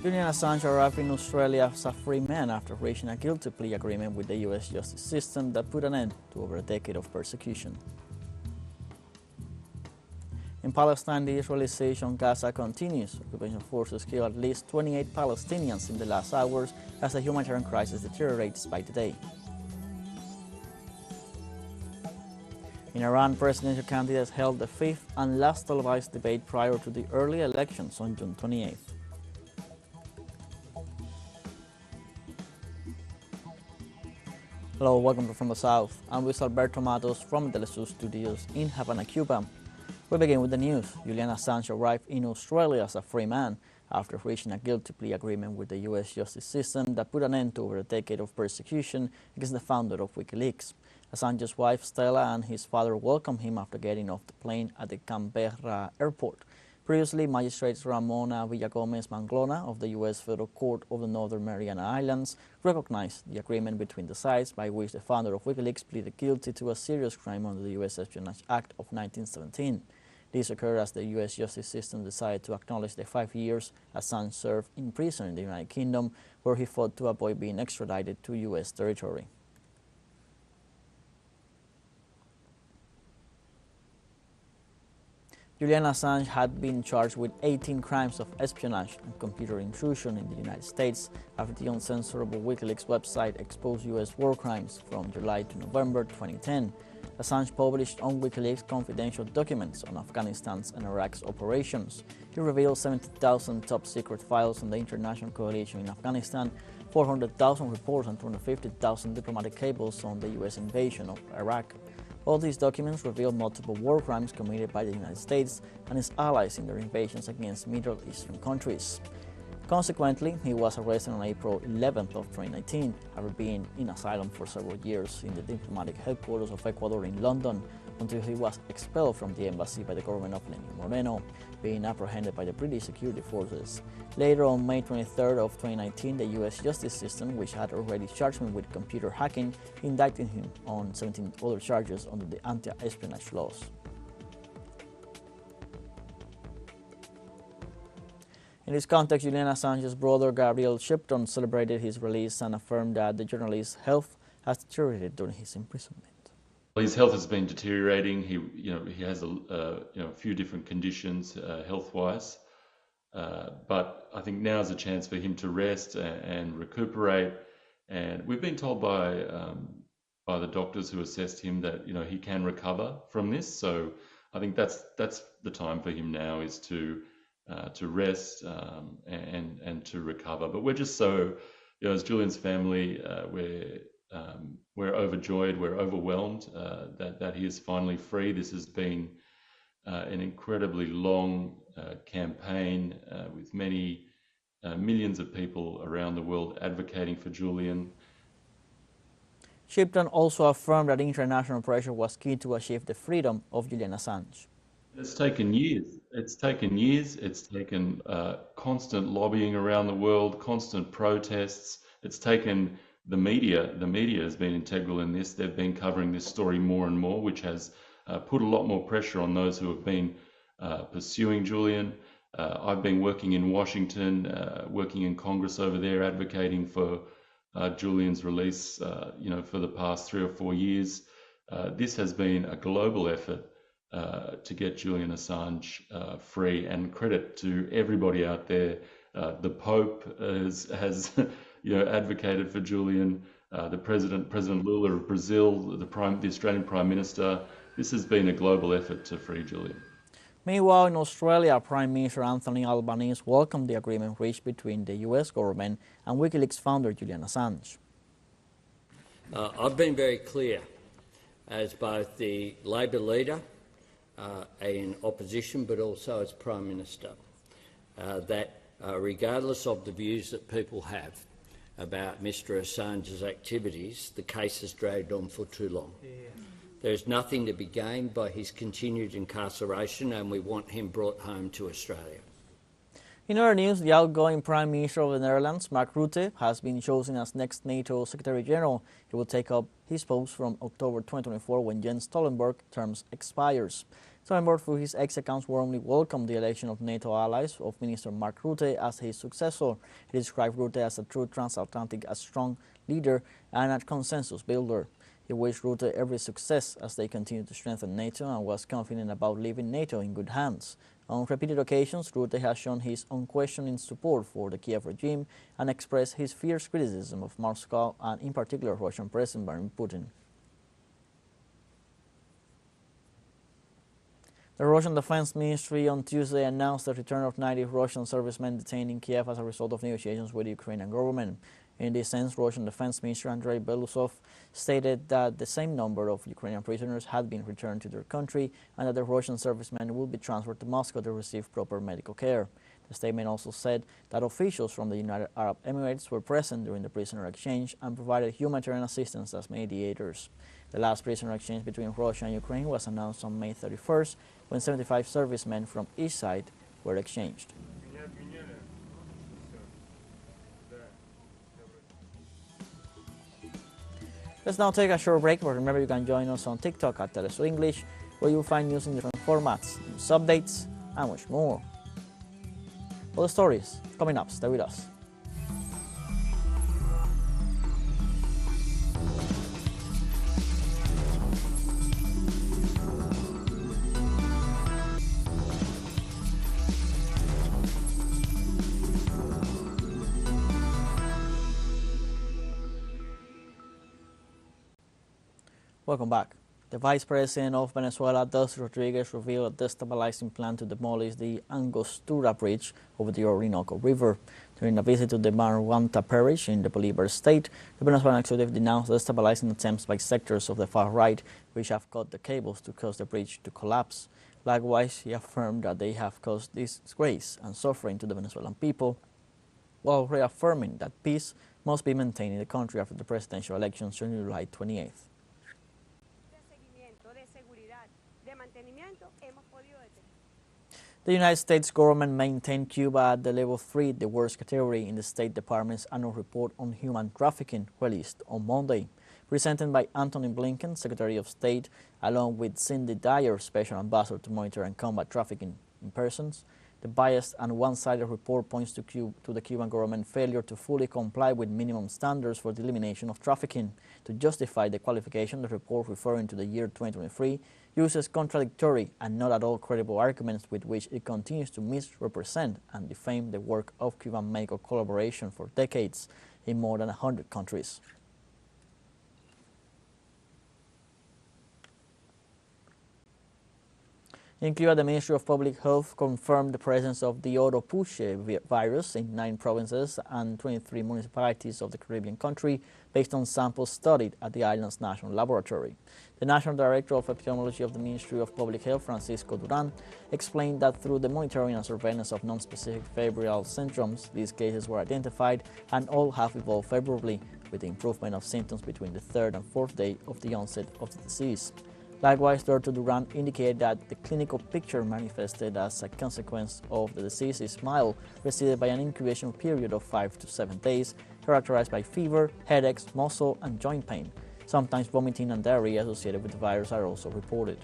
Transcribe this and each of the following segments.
Julian Assange arrived in Australia as a free man after reaching a guilty plea agreement with the US justice system that put an end to over a decade of persecution. In Palestine, the Israeli siege on Gaza continues. Occupation forces killed at least 28 Palestinians in the last hours as the humanitarian crisis deteriorates by the day. In Iran, presidential candidates held the fifth and last televised debate prior to the early elections on June 28th. Hello, welcome to From the South. I'm with Alberto Matos from teleSUR studios in Havana, Cuba. We begin with the news. Julian Assange arrived in Australia as a free man after reaching a guilty plea agreement with the US justice system that put an end to over a decade of persecution against the founder of WikiLeaks. Assange's wife Stella and his father welcomed him after getting off the plane at the Canberra airport. Previously, magistrates Ramona Villagomez Manglona of the U.S. Federal Court of the Northern Mariana Islands recognized the agreement between the sides by which the founder of WikiLeaks pleaded guilty to a serious crime under the U.S. Espionage Act of 1917. This occurred as the U.S. justice system decided to acknowledge the 5 years Assange served in prison in the United Kingdom, where he fought to avoid being extradited to U.S. territory. Julian Assange had been charged with 18 crimes of espionage and computer intrusion in the United States after the uncensorable WikiLeaks website exposed U.S. war crimes from July to November 2010. Assange published on WikiLeaks confidential documents on Afghanistan's and Iraq's operations. He revealed 70,000 top-secret files on the international coalition in Afghanistan, 400,000 reports and 250,000 diplomatic cables on the U.S. invasion of Iraq. All these documents reveal multiple war crimes committed by the United States and its allies in their invasions against Middle Eastern countries. Consequently, he was arrested on April 11th of 2019, after being in asylum for several years in the diplomatic headquarters of Ecuador in London, until he was expelled from the embassy by the government of Lenin Moreno, being apprehended by the British security forces. Later, on May 23rd of 2019, the U.S. justice system, which had already charged him with computer hacking, indicted him on 17 other charges under the anti-espionage laws. In this context, Julian Assange's brother Gabriel Shipton celebrated his release and affirmed that the journalist's health has deteriorated during his imprisonment. His health has been deteriorating. He has a few different conditions health-wise, but I think now is a chance for him to rest and recuperate. And we've been told by the doctors who assessed him that he can recover from this. So I think that's the time for him now, is to rest and to recover. But we're just so, as Julian's family, we're overjoyed, we're overwhelmed that he is finally free. This has been an incredibly long campaign with many millions of people around the world advocating for Julian. Shipton also affirmed that international pressure was key to achieve the freedom of Julian Assange. It's taken years. It's taken constant lobbying around the world, constant protests. It's taken the media. The media has been integral in this. They've been covering this story more and more, which has put a lot more pressure on those who have been pursuing Julian. I've been working in Washington, working in Congress over there, advocating for Julian's release, for the past 3 or 4 years. This has been a global effort to get Julian Assange free, and credit to everybody out there. The Pope has advocated for Julian. The President Lula of Brazil, the Australian Prime Minister. This has been a global effort to free Julian. Meanwhile, in Australia, Prime Minister Anthony Albanese welcomed the agreement reached between the US government and WikiLeaks founder Julian Assange. I've been very clear, as both the Labor leader in opposition, but also as Prime Minister, that regardless of the views that people have about Mr Assange's activities, the case has dragged on for too long. There's nothing to be gained by his continued incarceration, and we want him brought home to Australia. In other news, the outgoing Prime Minister of the Netherlands, Mark Rutte, has been chosen as next NATO Secretary General. He will take up his post from October 2024, when Jens Stoltenberg's term expires. Steinberg, through his X accounts, warmly welcomed the election of NATO allies of Minister Mark Rutte as his successor. He described Rutte as a true transatlantic, a strong leader and a consensus builder. He wished Rutte every success as they continue to strengthen NATO and was confident about leaving NATO in good hands. On repeated occasions, Rutte has shown his unquestioning support for the Kiev regime and expressed his fierce criticism of Moscow and, in particular, Russian President Vladimir Putin. The Russian Defense Ministry on Tuesday announced the return of 90 Russian servicemen detained in Kiev as a result of negotiations with the Ukrainian government. In this sense, Russian Defense Minister Andrei Belousov stated that the same number of Ukrainian prisoners had been returned to their country and that the Russian servicemen will be transferred to Moscow to receive proper medical care. The statement also said that officials from the United Arab Emirates were present during the prisoner exchange and provided humanitarian assistance as mediators. The last prisoner exchange between Russia and Ukraine was announced on May 31st, when 75 servicemen from each side were exchanged. Let's now take a short break, but remember you can join us on TikTok at teleSUR English, where you'll find news in different formats, news updates, and much more. All the stories coming up. Stay with us. Welcome back. The Vice President of Venezuela, Delcy Rodriguez, revealed a destabilizing plan to demolish the Angostura Bridge over the Orinoco River. During a visit to the Marhuanta Parish in the Bolivar state, the Venezuelan executive denounced destabilizing attempts by sectors of the far right, which have cut the cables to cause the bridge to collapse. Likewise, he affirmed that they have caused disgrace and suffering to the Venezuelan people, while reaffirming that peace must be maintained in the country after the presidential elections on July 28th. The United States government maintained Cuba at the level 3, the worst category in the State Department's annual report on human trafficking released on Monday. Presented by Antony Blinken, Secretary of State, along with Cindy Dyer, Special Ambassador to Monitor and Combat Trafficking in Persons, the biased and one-sided report points to the Cuban government's failure to fully comply with minimum standards for the elimination of trafficking. To justify the qualification, the report, referring to the year 2023, uses contradictory and not at all credible arguments with which it continues to misrepresent and defame the work of Cuban medical collaboration for decades in more than 100 countries. In Cuba, the Ministry of Public Health confirmed the presence of the Oropouche virus in 9 provinces and 23 municipalities of the Caribbean country based on samples studied at the island's national laboratory. The National Director of Epidemiology of the Ministry of Public Health, Francisco Duran, explained that through the monitoring and surveillance of non-specific febrile syndromes, these cases were identified and all have evolved favorably, with the improvement of symptoms between the 3rd and 4th day of the onset of the disease. Likewise, Dr. Duran indicated that the clinical picture manifested as a consequence of the disease is mild, preceded by an incubation period of 5 to 7 days, characterized by fever, headaches, muscle and joint pain. Sometimes vomiting and diarrhea associated with the virus are also reported.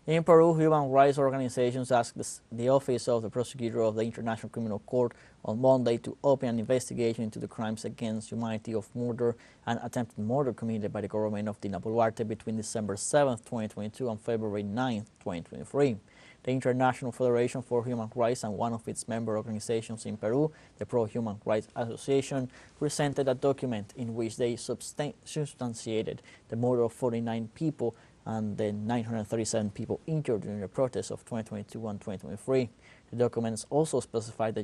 In Peru, human rights organizations asked the Office of the Prosecutor of the International Criminal Court on Monday to open an investigation into the crimes against humanity of murder and attempted murder committed by the government of Dina Boluarte between December 7, 2022 and February 9, 2023. The International Federation for Human Rights and one of its member organizations in Peru, the Pro-Human Rights Association, presented a document in which they substantiated the murder of 49 people and the 937 people injured during the protests of 2022 and 2023. The documents also specify the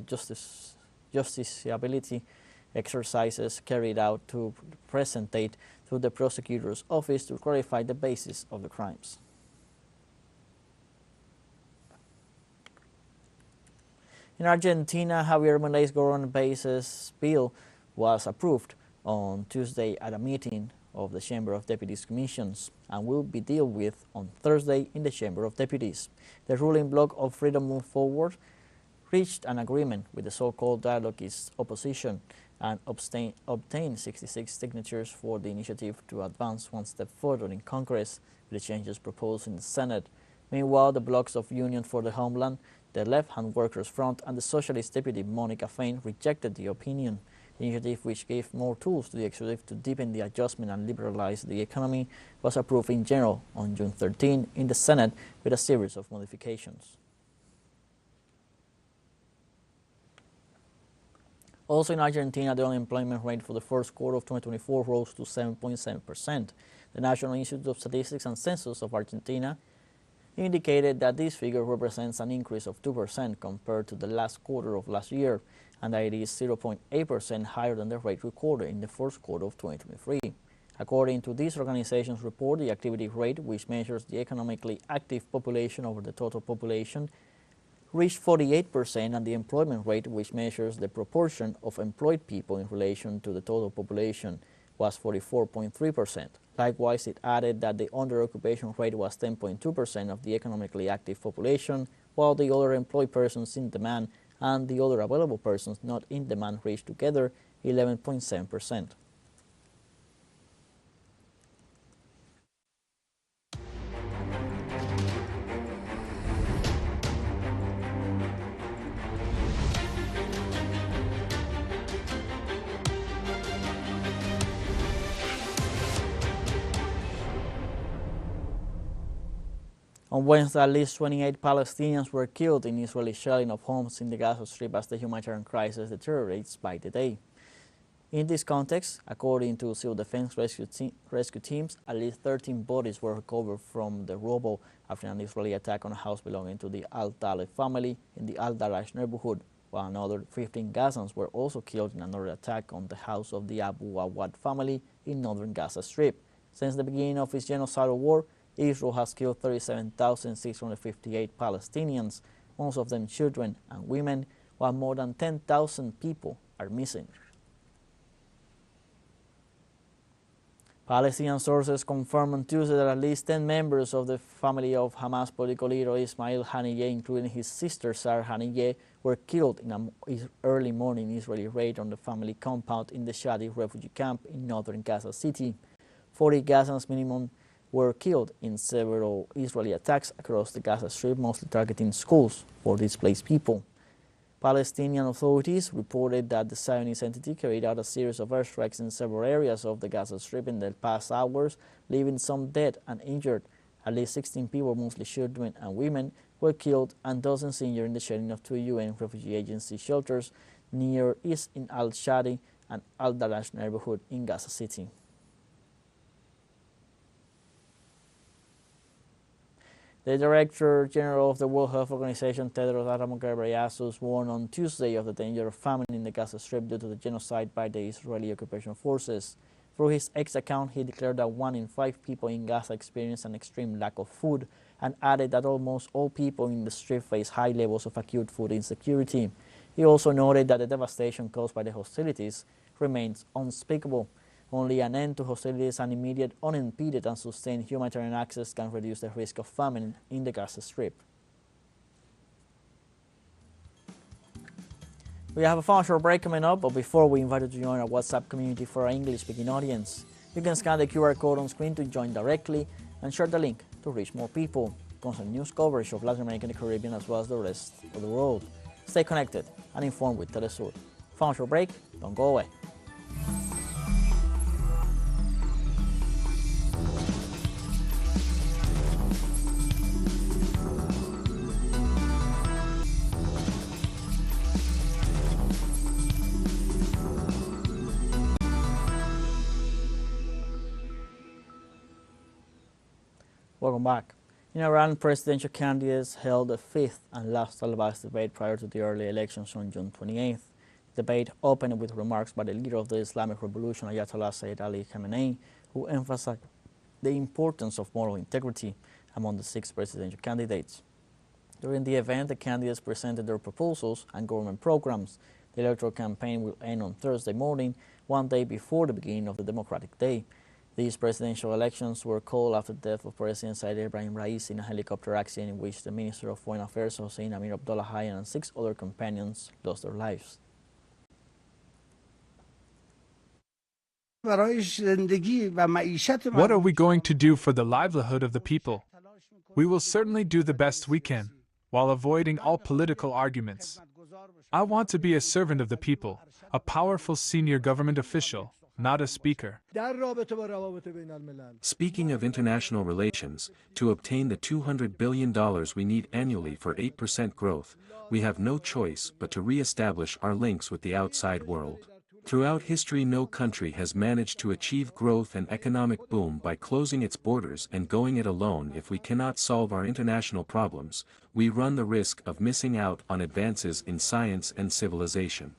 justiciability exercises carried out to the present date through the prosecutor's office to clarify the basis of the crimes. In Argentina, Javier Milei's government-based bill was approved on Tuesday at a meeting of the Chamber of Deputies Commissions and will be dealt with on Thursday in the Chamber of Deputies. The ruling bloc of Freedom Move Forward reached an agreement with the so-called dialoguist opposition and obtained 66 signatures for the initiative to advance one step further in Congress with the changes proposed in the Senate. Meanwhile, the blocs of Union for the Homeland, the Left-Hand Workers' Front and the Socialist Deputy Monica Fain rejected the opinion. The initiative, which gave more tools to the executive to deepen the adjustment and liberalize the economy, was approved in general on June 13 in the Senate with a series of modifications. Also in Argentina, the unemployment rate for the first quarter of 2024 rose to 7.7%. The National Institute of Statistics and Census of Argentina indicated that this figure represents an increase of 2% compared to the last quarter of last year, and that it is 0.8% higher than the rate recorded in the first quarter of 2023. According to this organization's report, the activity rate, which measures the economically active population over the total population, reached 48%, and the employment rate, which measures the proportion of employed people in relation to the total population, was 44.3%. Likewise, it added that the under-occupation rate was 10.2% of the economically active population, while the other employed persons in demand and the other available persons not in demand reached together 11.7%. On Wednesday, at least 28 Palestinians were killed in Israeli shelling of homes in the Gaza Strip as the humanitarian crisis deteriorates by the day. In this context, according to civil defense rescue teams, at least 13 bodies were recovered from the rubble after an Israeli attack on a house belonging to the Al-Taleb family in the Al-Darash neighborhood, while another 15 Gazans were also killed in another attack on the house of the Abu Awad family in northern Gaza Strip. Since the beginning of its genocidal war, Israel has killed 37,658 Palestinians, most of them children and women, while more than 10,000 people are missing. Palestinian sources confirmed on Tuesday that at least 10 members of the family of Hamas political leader Ismail Haniyeh, including his sister Sarah Haniyeh, were killed in an early morning Israeli raid on the family compound in the Shadi refugee camp in northern Gaza City. 40 Gazans minimum were killed in several Israeli attacks across the Gaza Strip, mostly targeting schools for displaced people. Palestinian authorities reported that the Zionist entity carried out a series of airstrikes in several areas of the Gaza Strip in the past hours, leaving some dead and injured. At least 16 people, mostly children and women, were killed and dozens injured in the shelling of 2 UN refugee agency shelters near East in Al-Shadi and Al-Darash neighborhood in Gaza City. The Director General of the World Health Organization, Tedros Adhanom Ghebreyesus, warned on Tuesday of the danger of famine in the Gaza Strip due to the genocide by the Israeli occupation forces. Through his X account, he declared that 1 in 5 people in Gaza experience an extreme lack of food, and added that almost all people in the Strip face high levels of acute food insecurity. He also noted that the devastation caused by the hostilities remains unspeakable. Only an end to hostilities and immediate, unimpeded and sustained humanitarian access can reduce the risk of famine in the Gaza Strip. We have a fun short break coming up, but before we invite you to join our WhatsApp community for our English-speaking audience. You can scan the QR code on screen to join directly and share the link to reach more people. Constant news coverage of Latin America and the Caribbean as well as the rest of the world. Stay connected and informed with teleSUR. Fun short break, don't go away. Welcome back. In Iran, presidential candidates held the fifth and last televised debate prior to the early elections on June 28th. The debate opened with remarks by the leader of the Islamic Revolution, Ayatollah Sayyid Ali Khamenei, who emphasized the importance of moral integrity among the 6 presidential candidates. During the event, the candidates presented their proposals and government programs. The electoral campaign will end on Thursday morning, one day before the beginning of the Democratic Day. These presidential elections were called after the death of President Said Ibrahim Raisi in a helicopter accident in which the Minister of Foreign Affairs Hossein Amir Abdollahian and 6 other companions lost their lives. What are we going to do for the livelihood of the people? We will certainly do the best we can, while avoiding all political arguments. I want to be a servant of the people, a powerful senior government official, not a speaker. Speaking of international relations, to obtain the $200 billion we need annually for 8% growth, we have no choice but to re-establish our links with the outside world. Throughout history, no country has managed to achieve growth and economic boom by closing its borders and going it alone. If we cannot solve our international problems, we run the risk of missing out on advances in science and civilization.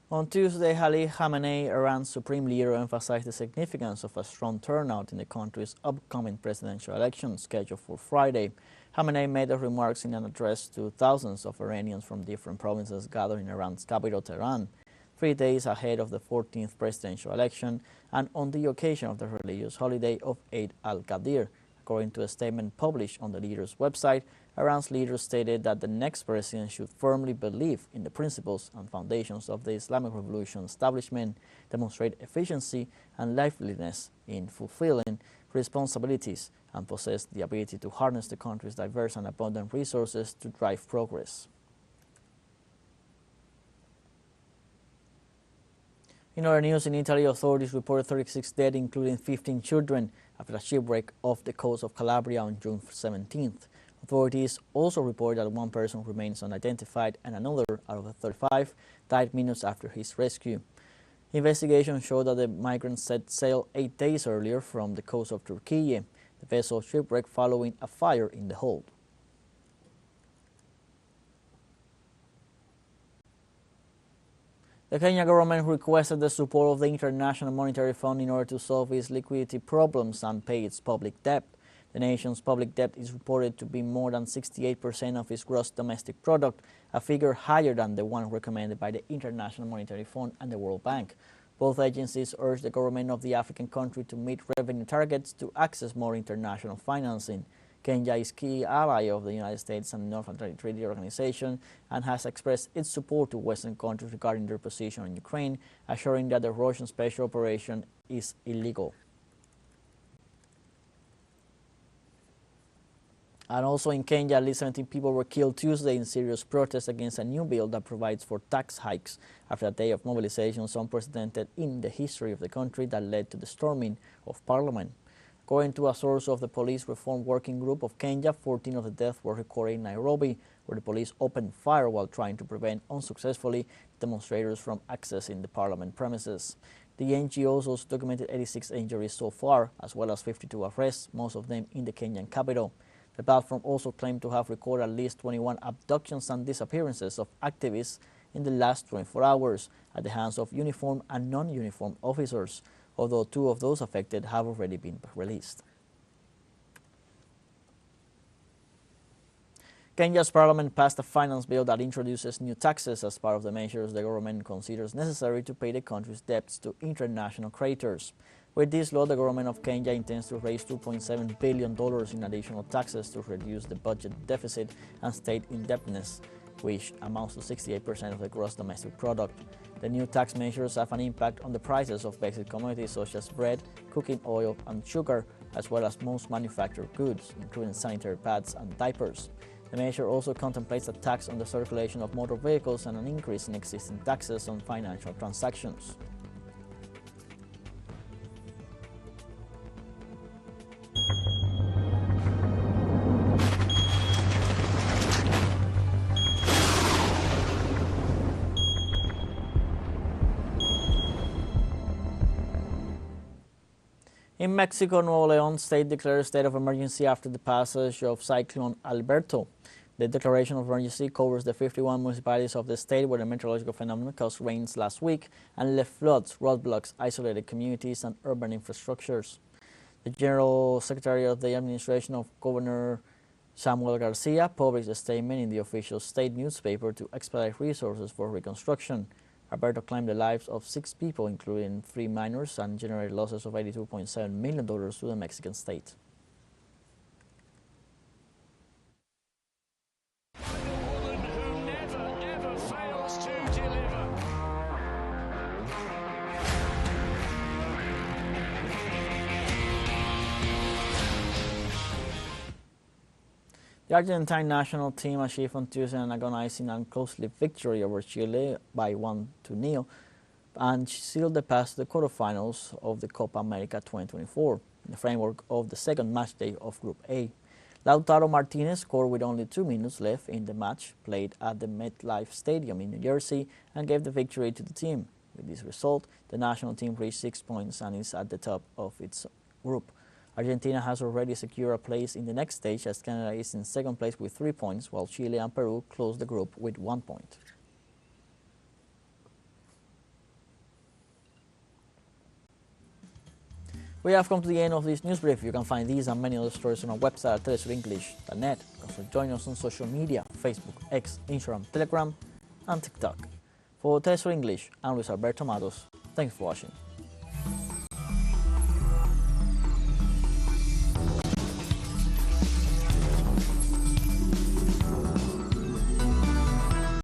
On Tuesday, Ali Khamenei, Iran's supreme leader, emphasized the significance of a strong turnout in the country's upcoming presidential election scheduled for Friday. Khamenei made the remarks in an address to thousands of Iranians from different provinces gathered in Iran's capital, Tehran, 3 days ahead of the 14th presidential election and on the occasion of the religious holiday of Eid al-Qadir. According to a statement published on the leader's website, Iran's leader stated that the next president should firmly believe in the principles and foundations of the Islamic Revolution establishment, demonstrate efficiency and liveliness in fulfilling responsibilities, and possess the ability to harness the country's diverse and abundant resources to drive progress. In other news, in Italy, authorities reported 36 dead, including 15 children, after a shipwreck off the coast of Calabria on June 17th. Authorities also reported that one person remains unidentified and another out of the 35 died minutes after his rescue. Investigations showed that the migrants set sail 8 days earlier from the coast of Turkey. The vessel shipwrecked following a fire in the hold. The Kenya government requested the support of the International Monetary Fund in order to solve its liquidity problems and pay its public debt. The nation's public debt is reported to be more than 68% of its gross domestic product, a figure higher than the one recommended by the International Monetary Fund and the World Bank. Both agencies urged the government of the African country to meet revenue targets to access more international financing. Kenya is a key ally of the United States and the North Atlantic Treaty Organization and has expressed its support to Western countries regarding their position on Ukraine, assuring that the Russian special operation is illegal. And also in Kenya, at least 17 people were killed Tuesday in serious protests against a new bill that provides for tax hikes after a day of mobilizations unprecedented in the history of the country that led to the storming of Parliament. According to a source of the Police Reform Working Group of Kenya, 14 of the deaths were recorded in Nairobi, where the police opened fire while trying to prevent unsuccessfully demonstrators from accessing the Parliament premises. The NGOs also documented 86 injuries so far, as well as 52 arrests, most of them in the Kenyan capital. The platform also claimed to have recorded at least 21 abductions and disappearances of activists in the last 24 hours at the hands of uniformed and non-uniformed officers, although 2 of those affected have already been released. Kenya's parliament passed a finance bill that introduces new taxes as part of the measures the government considers necessary to pay the country's debts to international creditors. With this law, the government of Kenya intends to raise $2.7 billion in additional taxes to reduce the budget deficit and state indebtedness, which amounts to 68% of the gross domestic product. The new tax measures have an impact on the prices of basic commodities such as bread, cooking oil, and sugar, as well as most manufactured goods, including sanitary pads and diapers. The measure also contemplates a tax on the circulation of motor vehicles and an increase in existing taxes on financial transactions. In Mexico, Nuevo León state declared a state of emergency after the passage of Cyclone Alberto. The declaration of emergency covers the 51 municipalities of the state where the meteorological phenomenon caused rains last week and left floods, roadblocks, isolated communities, and urban infrastructures. The General Secretary of the Administration of Governor Samuel Garcia published a statement in the official state newspaper to expedite resources for reconstruction. Alberto claimed the lives of 6 people, including 3 minors, and generated losses of $82.7 million to the Mexican state. The Argentine national team achieved on Tuesday an agonizing and costly victory over Chile by 1-0 and sealed the pass to the quarterfinals of the Copa America 2024 in the framework of the second matchday of Group A. Lautaro Martinez scored with only 2 minutes left in the match, played at the MetLife Stadium in New Jersey, and gave the victory to the team. With this result, the national team reached 6 points and is at the top of its group. Argentina has already secured a place in the next stage, as Canada is in second place with 3 points, while Chile and Peru close the group with 1 point. We have come to the end of this news brief. You can find these and many other stories on our website at telesurenglish.net. Also join us on social media, Facebook, X, Instagram, Telegram, and TikTok. For Telesur English, I'm Luis Alberto Matos. Thanks for watching.